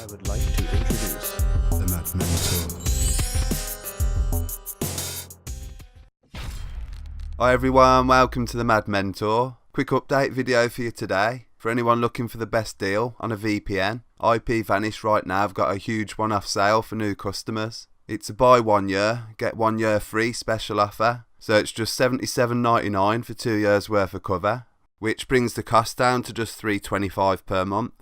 I would like to introduce the Mad Mentor. Hi everyone, welcome to the Mad Mentor. Quick update video for you today. For anyone looking for the best deal on a VPN, IPVanish right now have got a huge one-off sale for new customers. It's a buy 1 year, get 1 year free special offer. So it's just $77.99 for 2 years worth of cover, which brings the cost down to just $3.25 per month.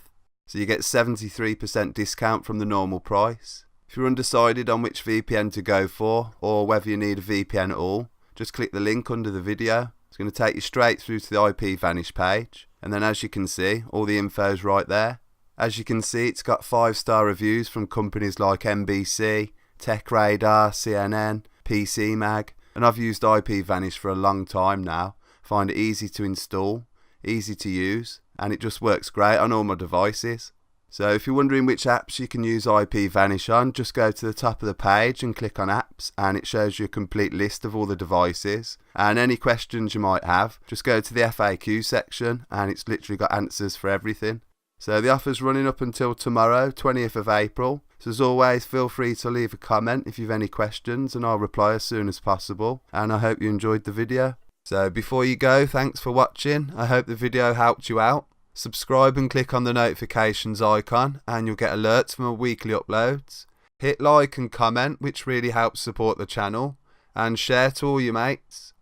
So you get 73% discount from the normal price. If you're undecided on which VPN to go for, or whether you need a VPN at all, just click the link under the video. It's going to take you straight through to the IPVanish page. And then as you can see, all the info's right there. As you can see, it's got 5-star reviews from companies like NBC, TechRadar, CNN, PC Mag. And I've used IPVanish for a long time now. Find it easy to install, easy to use, and it just works great on all my devices. So if you're wondering which apps you can use IPVanish on, just go to the top of the page and click on apps, and it shows you a complete list of all the devices. And any questions you might have, just go to the FAQ section and it's literally got answers for everything. So the offer's running up until tomorrow, 20th of April. So as always, feel free to leave a comment if you've any questions and I'll reply as soon as possible. And I hope you enjoyed the video. So before you go, thanks for watching. I hope the video helped you out. Subscribe and click on the notifications icon and you'll get alerts from my weekly uploads. Hit like and comment, which really helps support the channel. And share to all your mates.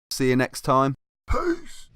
See you next time. Peace!